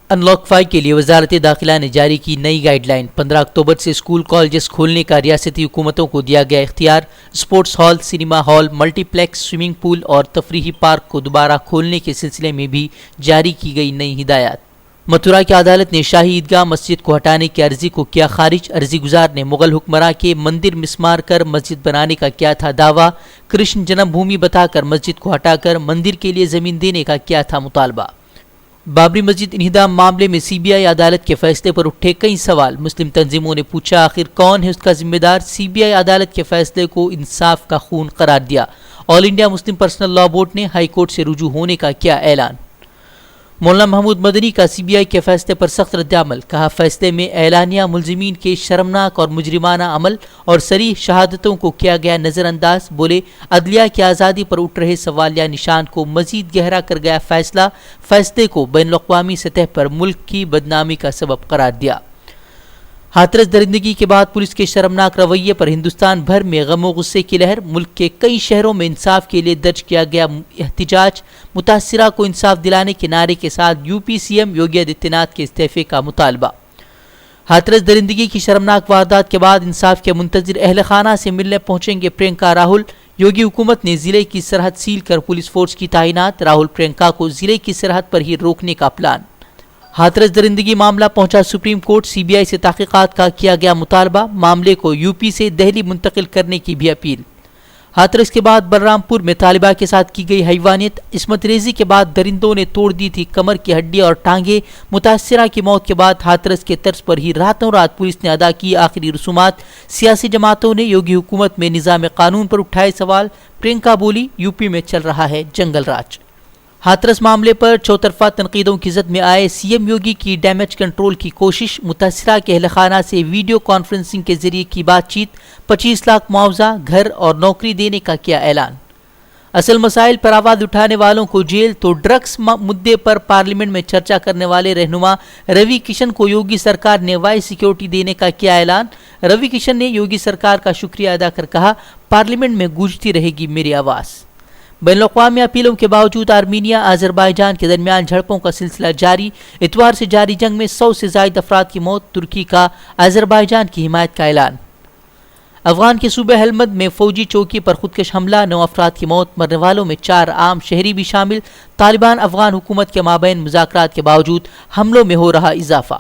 Unlock 5 کے لیے وزارت داخلہ نے جاری کی نئی گائیڈ لائن۔ 15 اکتوبر سے اسکول کالجز کھولنے کا ریاستی حکومتوں کو دیا گیا اختیار۔ Sports hall, cinema hall, multiplex, swimming pool اور تفریحی پارک کو دوبارہ کھولنے کے سلسلے میں بھی جاری کی گئی نئی ہدایات۔ متھرا کی عدالت نے شاہی عیدگاہ مسجد کو ہٹانے کی عرضی کو کیا خارج۔ عرضی گزار نے مغل حکمراں کے مندر مسمار کر مسجد بنانے کا کیا تھا دعویٰ۔ کرشن جنم بھومی بتا کر مسجد کو ہٹا کر مندر کے لیے زمین دینے کا کیا تھا مطالبہ۔ بابری مسجد انہدام معاملے میں سی بی آئی عدالت کے فیصلے پر اٹھے کئی سوال۔ مسلم تنظیموں نے پوچھا آخر کون ہے اس کا ذمہ دار۔ سی بی آئی عدالت کے فیصلے کو انصاف کا خون قرار دیا۔ All India Muslim Personal Law Board نے ہائی کورٹ سے رجوع ہونے کا کیا اعلان۔ مولانا محمود مدنی کا سی بی آئی کے فیصلے پر سخت رد عمل۔ کہا فیصلے میں اعلانیہ ملزمین کے شرمناک اور مجرمانہ عمل اور صریح شہادتوں کو کیا گیا نظر انداز۔ بولے عدلیہ کی آزادی پر اٹھ رہے سوالیہ نشان کو مزید گہرا کر گیا فیصلہ۔ فیصلے کو بین الاقوامی سطح پر ملک کی بدنامی کا سبب قرار دیا۔ ہاتھرس درندگی کے بعد پولیس کے شرمناک رویے پر ہندوستان بھر میں غم و غصے کی لہر۔ ملک کے کئی شہروں میں انصاف کے لیے درج کیا گیا احتجاج۔ متاثرہ کو انصاف دلانے کے نعرے کے ساتھ U P C M Yogi Adityanath کے استعفے کا مطالبہ۔ ہاتھرس درندگی کی شرمناک واردات کے بعد انصاف کے منتظر اہل خانہ سے ملنے پہنچیں گے پرینکا راہل۔ یوگی حکومت نے ضلع کی سرحد سیل کر پولیس فورس کی تعینات۔ راہل پرینکا کو ضلع کی سرحد پر ہی روکنے کا پلان۔ ہاتھرس درندگی معاملہ پہنچا سپریم کورٹ۔ سی بی آئی سے تحقیقات کا کیا گیا مطالبہ۔ معاملے کو یو پی سے دہلی منتقل کرنے کی بھی اپیل۔ ہاتھرس کے بعد بلرام پور میں طالبہ کے ساتھ کی گئی حیوانیت۔ عصمت ریزی کے بعد درندوں نے توڑ دی تھی کمر کی ہڈی اور ٹانگیں۔ متاثرہ کی موت کے بعد ہاتھرس کے طرز پر ہی راتوں رات پولیس نے ادا کی آخری رسومات۔ سیاسی جماعتوں نے یوگی حکومت میں نظام قانون پر اٹھائے سوال۔ پرینکا بولی یو پی میں چل رہا ہے جنگل راج۔ ہاتھرس معاملے پر چوطرفہ تنقیدوں کی زد میں آئے سی ایم یوگی کی ڈیمیج کنٹرول کی کوشش۔ متاثرہ کے اہل خانہ سے ویڈیو کانفرنسنگ کے ذریعے کی بات چیت۔ 25 لاکھ معاوضہ، گھر اور نوکری دینے کا کیا اعلان۔ اصل مسائل پر آواز اٹھانے والوں کو جیل تو ڈرگس مدعے پر پارلیمنٹ میں چرچا کرنے والے رہنما روی کشن کو یوگی سرکار نے وائس سیکیورٹی دینے کا کیا اعلان۔ روی کشن نے یوگی سرکار کا شکریہ ادا کر کہا پارلیمنٹ میں گونجتی رہے گی میری آواز۔ بین الاقوامی اپیلوں کے باوجود آرمینیا آذربائیجان کے درمیان جھڑپوں کا سلسلہ جاری۔ اتوار سے جاری جنگ میں 100 سے زائد افراد کی موت۔ ترکی کا آذربائیجان کی حمایت کا اعلان۔ افغان کے صوبہ ہلمند میں فوجی چوکی پر خودکش حملہ، 9 افراد کی موت، مرنے والوں میں 4 عام شہری بھی شامل۔ طالبان افغان حکومت کے مابین مذاکرات کے باوجود حملوں میں ہو رہا اضافہ۔